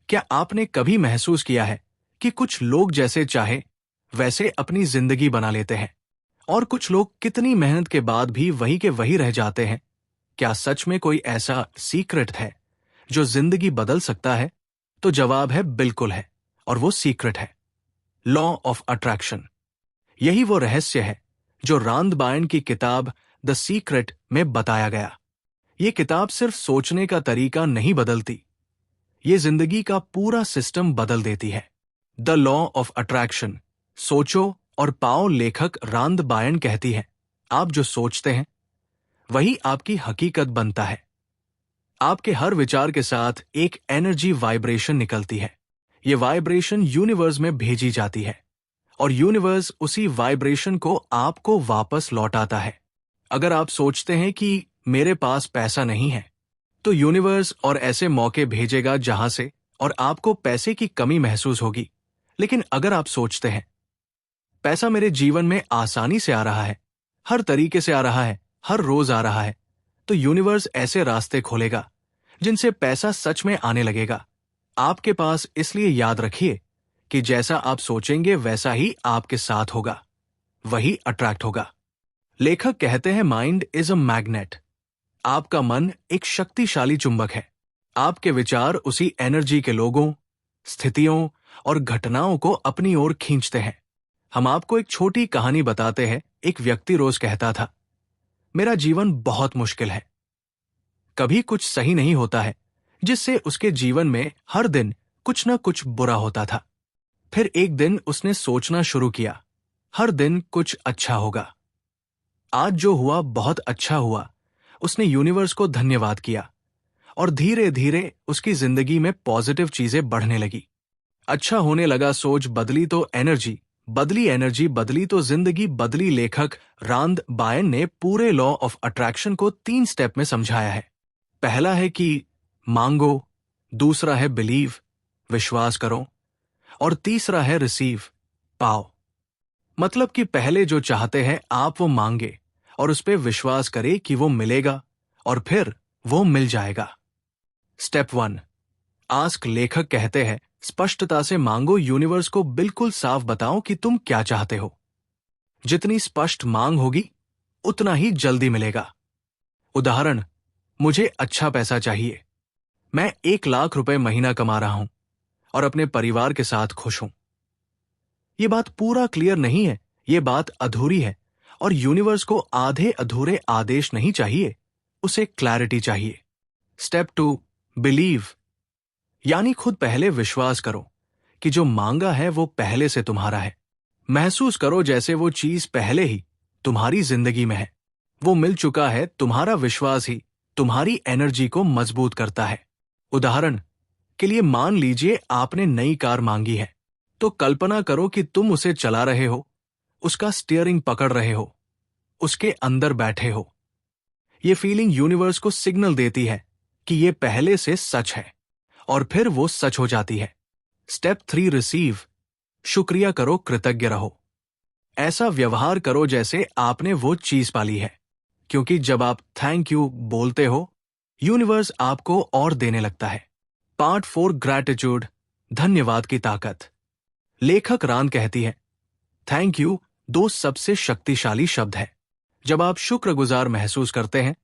क्या आपने कभी महसूस किया है कि कुछ लोग जैसे चाहे वैसे अपनी जिंदगी बना लेते हैं और कुछ लोग कितनी मेहनत के बाद भी वही के वही रह जाते हैं? क्या सच में कोई ऐसा सीक्रेट है जो जिंदगी बदल सकता है? तो जवाब है बिल्कुल है, और वो सीक्रेट है लॉ ऑफ अट्रैक्शन। यही वो रहस्य है जो रांद बायन की किताब द सीक्रेट में बताया गया। ये किताब सिर्फ सोचने का तरीका नहीं बदलती, ये जिंदगी का पूरा सिस्टम बदल देती है। द लॉ ऑफ अट्रैक्शन, सोचो और पाओ। लेखक रांद बायन कहती है, आप जो सोचते हैं वही आपकी हकीकत बनता है। आपके हर विचार के साथ एक एनर्जी वाइब्रेशन निकलती है। ये वाइब्रेशन यूनिवर्स में भेजी जाती है और यूनिवर्स उसी वाइब्रेशन को आपको वापस लौटाता है। अगर आप सोचते हैं कि मेरे पास पैसा नहीं है, तो यूनिवर्स और ऐसे मौके भेजेगा जहां से और आपको पैसे की कमी महसूस होगी। लेकिन अगर आप सोचते हैं पैसा मेरे जीवन में आसानी से आ रहा है, हर तरीके से आ रहा है, हर रोज आ रहा है, तो यूनिवर्स ऐसे रास्ते खोलेगा जिनसे पैसा सच में आने लगेगा आपके पास। इसलिए याद रखिए कि जैसा आप सोचेंगे वैसा ही आपके साथ होगा, वही अट्रैक्ट होगा। लेखक कहते हैं माइंड इज अ मैग्नेट। आपका मन एक शक्तिशाली चुंबक है। आपके विचार उसी एनर्जी के लोगों, स्थितियों और घटनाओं को अपनी ओर खींचते हैं। हम आपको एक छोटी कहानी बताते हैं। एक व्यक्ति रोज कहता था, मेरा जीवन बहुत मुश्किल है। कभी कुछ सही नहीं होता है, जिससे उसके जीवन में हर दिन कुछ न कुछ बुरा होता था। फिर एक दिन उसने सोचना शुरू किया, हर दिन कुछ अच्छा होगा। आज जो हुआ बहुत अच्छा हुआ। उसने यूनिवर्स को धन्यवाद किया और धीरे धीरे उसकी जिंदगी में पॉजिटिव चीजें बढ़ने लगी। अच्छा होने लगा, सोच बदली तो एनर्जी बदली, एनर्जी बदली तो जिंदगी बदली। लेखक रांद बायन ने पूरे लॉ ऑफ अट्रैक्शन को 3 स्टेप में समझाया है। पहला है कि मांगो, दूसरा है बिलीव, विश्वास करो, और तीसरा है रिसीव, पाओ। मतलब कि पहले जो चाहते हैं आप वो मांगे और उस पर विश्वास करें कि वो मिलेगा, और फिर वो मिल जाएगा। Step 1, ask. लेखक कहते हैं स्पष्टता से मांगो, यूनिवर्स को बिल्कुल साफ बताओ कि तुम क्या चाहते हो। जितनी स्पष्ट मांग होगी उतना ही जल्दी मिलेगा। उदाहरण, मुझे अच्छा पैसा चाहिए, मैं 1 लाख रुपए महीना कमा रहा हूं और अपने परिवार के साथ खुश हूं। ये बात पूरा क्लियर नहीं है, ये बात अधूरी है, और यूनिवर्स को आधे अधूरे आदेश नहीं चाहिए, उसे क्लैरिटी चाहिए। स्टेप 2, बिलीव, यानी खुद पहले विश्वास करो कि जो मांगा है वो पहले से तुम्हारा है। महसूस करो जैसे वो चीज पहले ही तुम्हारी जिंदगी में है, वो मिल चुका है। तुम्हारा विश्वास ही तुम्हारी एनर्जी को मजबूत करता है। उदाहरण के लिए मान लीजिए आपने नई कार मांगी है, तो कल्पना करो कि तुम उसे चला रहे हो, उसका स्टीयरिंग पकड़ रहे हो, उसके अंदर बैठे हो। ये फीलिंग यूनिवर्स को सिग्नल देती है कि ये पहले से सच है, और फिर वो सच हो जाती है। स्टेप 3, रिसीव, शुक्रिया करो, कृतज्ञ रहो। ऐसा व्यवहार करो जैसे आपने वो चीज पाली है, क्योंकि जब आप थैंक यू बोलते हो यूनिवर्स आपको और देने लगता है। पार्ट 4, ग्रैटिट्यूड, धन्यवाद की ताकत। लेखक रांद कहती है, थैंक यू 2 सबसे शक्तिशाली शब्द है। जब आप शुक्रगुजार महसूस करते हैं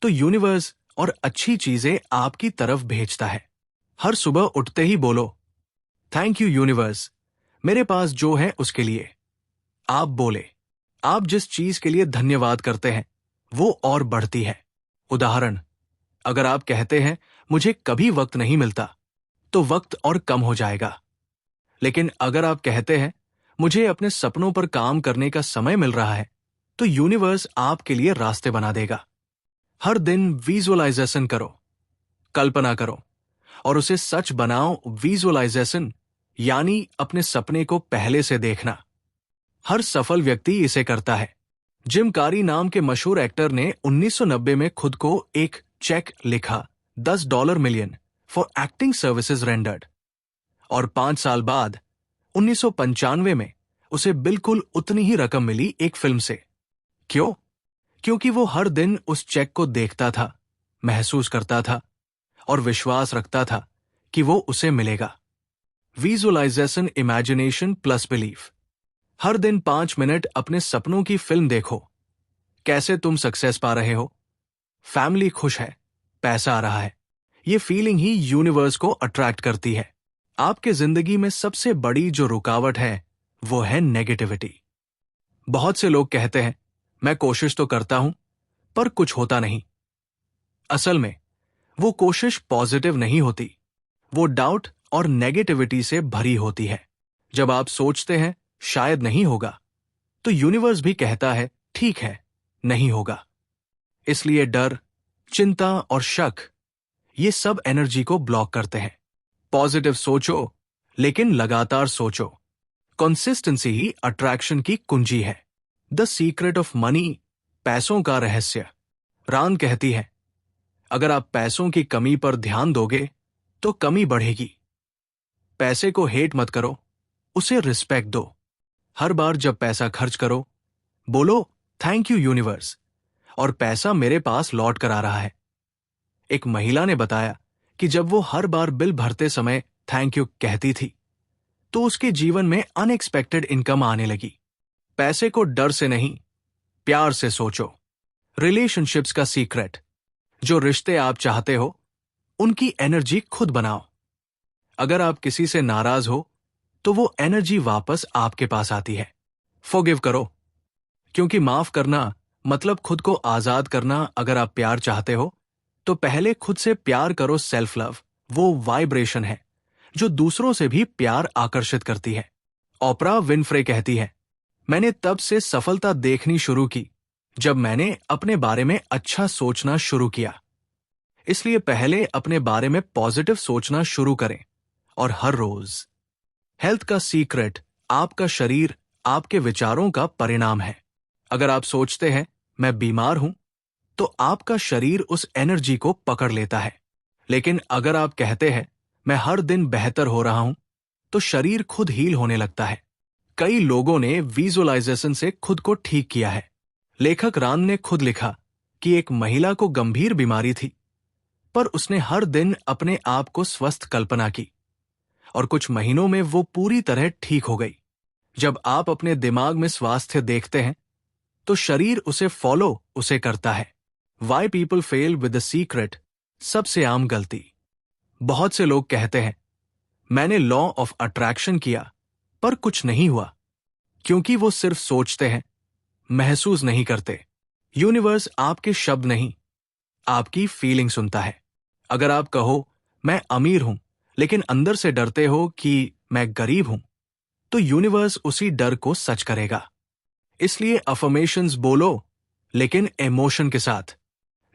तो यूनिवर्स और अच्छी चीजें आपकी तरफ भेजता है। हर सुबह उठते ही बोलो, थैंक यू यूनिवर्स, मेरे पास जो है उसके लिए। आप बोले, आप जिस चीज के लिए धन्यवाद करते हैं वो और बढ़ती है। उदाहरण, अगर आप कहते हैं मुझे कभी वक्त नहीं मिलता, तो वक्त और कम हो जाएगा। लेकिन अगर आप कहते हैं मुझे अपने सपनों पर काम करने का समय मिल रहा है, तो यूनिवर्स आपके लिए रास्ते बना देगा। हर दिन विजुअलाइजेशन करो, कल्पना करो और उसे सच बनाओ। विजुअलाइजेशन यानी अपने सपने को पहले से देखना। हर सफल व्यक्ति इसे करता है। जिम कैरी नाम के मशहूर एक्टर ने 1990 में खुद को एक चेक लिखा, $10 million for acting services rendered, और 5 साल बाद 1995 में उसे बिल्कुल उतनी ही रकम मिली एक फिल्म से। क्यों? क्योंकि वो हर दिन उस चेक को देखता था, महसूस करता था और विश्वास रखता था कि वो उसे मिलेगा। Visualisation imagination plus belief. हर दिन 5 मिनट अपने सपनों की फिल्म देखो। कैसे तुम सक्सेस पा रहे हो, फैमिली खुश है, पैसा आ रहा है। ये फीलिंग ही यूनिवर्स को अट्रैक्ट करती है। आपके जिंदगी में सबसे बड़ी जो रुकावट है वो है नेगेटिविटी। बहुत से लोग कहते हैं मैं कोशिश तो करता हूं पर कुछ होता नहीं। असल में वो कोशिश पॉजिटिव नहीं होती, वो डाउट और नेगेटिविटी से भरी होती है। जब आप सोचते हैं शायद नहीं होगा, तो यूनिवर्स भी कहता है ठीक है, नहीं होगा। इसलिए डर, चिंता और शक, ये सब एनर्जी को ब्लॉक करते हैं। पॉजिटिव सोचो, लेकिन लगातार सोचो। कंसिस्टेंसी ही अट्रैक्शन की कुंजी है। द सीक्रेट ऑफ मनी, पैसों का रहस्य। रान कहती है अगर आप पैसों की कमी पर ध्यान दोगे तो कमी बढ़ेगी। पैसे को हेट मत करो, उसे रिस्पेक्ट दो। हर बार जब पैसा खर्च करो, बोलो थैंक यू यूनिवर्स, और पैसा मेरे पास लौट कर आ रहा है। एक महिला ने बताया कि जब वो हर बार बिल भरते समय थैंक यू कहती थी, तो उसके जीवन में अनएक्सपेक्टेड इनकम आने लगी। पैसे को डर से नहीं, प्यार से सोचो। रिलेशनशिप्स का सीक्रेट, जो रिश्ते आप चाहते हो उनकी एनर्जी खुद बनाओ। अगर आप किसी से नाराज हो तो वो एनर्जी वापस आपके पास आती है। फॉरगिव करो, क्योंकि माफ करना मतलब खुद को आजाद करना। अगर आप प्यार चाहते हो तो पहले खुद से प्यार करो। सेल्फ लव वो वाइब्रेशन है जो दूसरों से भी प्यार आकर्षित करती है। ओपरा विनफ्रे कहती है मैंने तब से सफलता देखनी शुरू की जब मैंने अपने बारे में अच्छा सोचना शुरू किया। इसलिए पहले अपने बारे में पॉजिटिव सोचना शुरू करें, और हर रोज। हेल्थ का सीक्रेट, आपका शरीर आपके विचारों का परिणाम है। अगर आप सोचते हैं मैं बीमार हूं, तो आपका शरीर उस एनर्जी को पकड़ लेता है। लेकिन अगर आप कहते हैं मैं हर दिन बेहतर हो रहा हूं, तो शरीर खुद हील होने लगता है। कई लोगों ने विजुअलाइजेशन से खुद को ठीक किया है। लेखक रान ने खुद लिखा कि एक महिला को गंभीर बीमारी थी, पर उसने हर दिन अपने आप को स्वस्थ कल्पना की, और कुछ महीनों में वो पूरी तरह ठीक हो गई। जब आप अपने दिमाग में स्वास्थ्य देखते हैं, तो शरीर उसे करता है। Why people fail with the secret, सबसे आम गलती। बहुत से लोग कहते हैं मैंने लॉ ऑफ अट्रैक्शन किया पर कुछ नहीं हुआ, क्योंकि वो सिर्फ सोचते हैं, महसूस नहीं करते। यूनिवर्स आपके शब्द नहीं, आपकी फीलिंग सुनता है। अगर आप कहो मैं अमीर हूं, लेकिन अंदर से डरते हो कि मैं गरीब हूं, तो यूनिवर्स उसी डर को सच करेगा। इसलिए अफर्मेशंस बोलो, लेकिन इमोशन के साथ।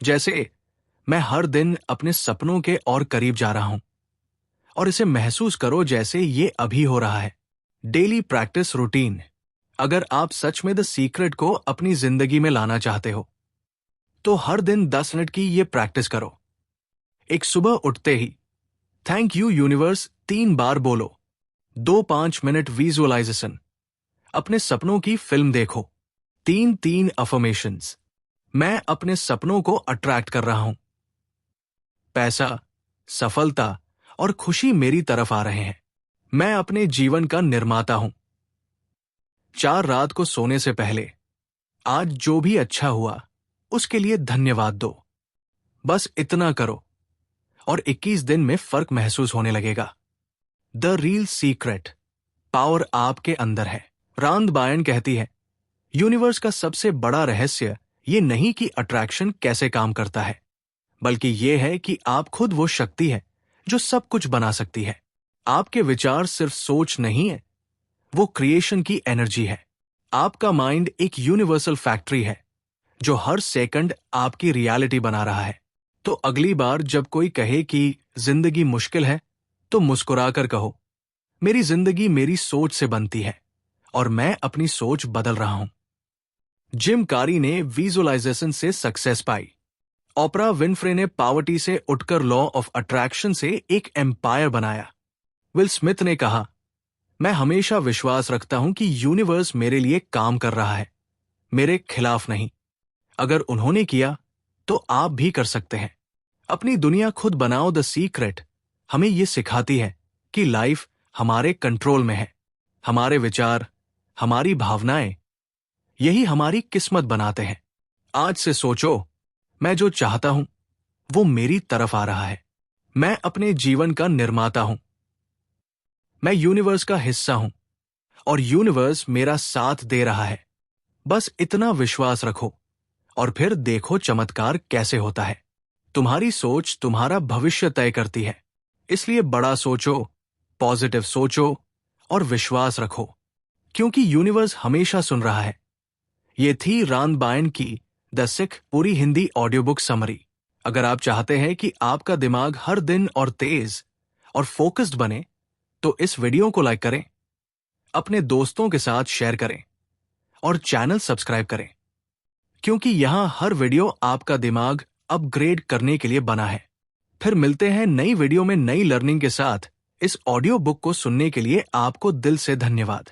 जैसे मैं हर दिन अपने सपनों के और करीब जा रहा हूं, और इसे महसूस करो जैसे ये अभी हो रहा है। Daily practice routine. अगर आप सच में द सीक्रेट को अपनी जिंदगी में लाना चाहते हो, तो हर दिन 10 मिनट की ये प्रैक्टिस करो। एक सुबह उठते ही थैंक यू यूनिवर्स 3 बार बोलो। 2-5 मिनट विजुअलाइजेशन। अपने सपनों की फिल्म देखो। 3-3 अफर्मेशंस। मैं अपने सपनों को अट्रैक्ट कर रहा हूं। पैसा, सफलता और खुशी मेरी तरफ आ रहे हैं। मैं अपने जीवन का निर्माता हूं। 4 रात को सोने से पहले आज जो भी अच्छा हुआ उसके लिए धन्यवाद दो। बस इतना करो, और 21 दिन में फर्क महसूस होने लगेगा। द रियल सीक्रेट, पावर आपके अंदर है। रांद बायन कहती है यूनिवर्स का सबसे बड़ा रहस्य ये नहीं कि अट्रैक्शन कैसे काम करता है, बल्कि ये है कि आप खुद वो शक्ति है जो सब कुछ बना सकती है। आपके विचार सिर्फ सोच नहीं है, वो क्रिएशन की एनर्जी है। आपका माइंड एक यूनिवर्सल फैक्ट्री है जो हर सेकंड आपकी रियलिटी बना रहा है। तो अगली बार जब कोई कहे कि जिंदगी मुश्किल है, तो मुस्कुराकर कहो मेरी जिंदगी मेरी सोच से बनती है, और मैं अपनी सोच बदल रहा हूं। जिम कारी ने विजुअलाइजेशन से सक्सेस पाई। ओपरा विनफ्रे ने पॉवर्टी से उठकर लॉ ऑफ अट्रैक्शन से एक एम्पायर बनाया। विल स्मिथ ने कहा मैं हमेशा विश्वास रखता हूं कि यूनिवर्स मेरे लिए काम कर रहा है, मेरे खिलाफ नहीं। अगर उन्होंने किया तो आप भी कर सकते हैं। अपनी दुनिया खुद बनाओ। द सीक्रेट, हमें ये सिखाती है कि लाइफ हमारे कंट्रोल में है। हमारे विचार, हमारी भावनाएं, यही हमारी किस्मत बनाते हैं। आज से सोचो, मैं जो चाहता हूं वो मेरी तरफ आ रहा है। मैं अपने जीवन का निर्माता हूं। मैं यूनिवर्स का हिस्सा हूं और यूनिवर्स मेरा साथ दे रहा है। बस इतना विश्वास रखो और फिर देखो चमत्कार कैसे होता है। तुम्हारी सोच तुम्हारा भविष्य तय करती है। इसलिए बड़ा सोचो, पॉजिटिव सोचो और विश्वास रखो, क्योंकि यूनिवर्स हमेशा सुन रहा है। ये थी रामबाण की द सिख पूरी हिंदी ऑडियो बुक समरी। अगर आप चाहते हैं कि आपका दिमाग हर दिन और तेज और फोकस्ड बने, तो इस वीडियो को लाइक करें, अपने दोस्तों के साथ शेयर करें और चैनल सब्सक्राइब करें, क्योंकि यहां हर वीडियो आपका दिमाग अपग्रेड करने के लिए बना है। फिर मिलते हैं नई वीडियो में नई लर्निंग के साथ। इस ऑडियो बुक को सुनने के लिए आपको दिल से धन्यवाद।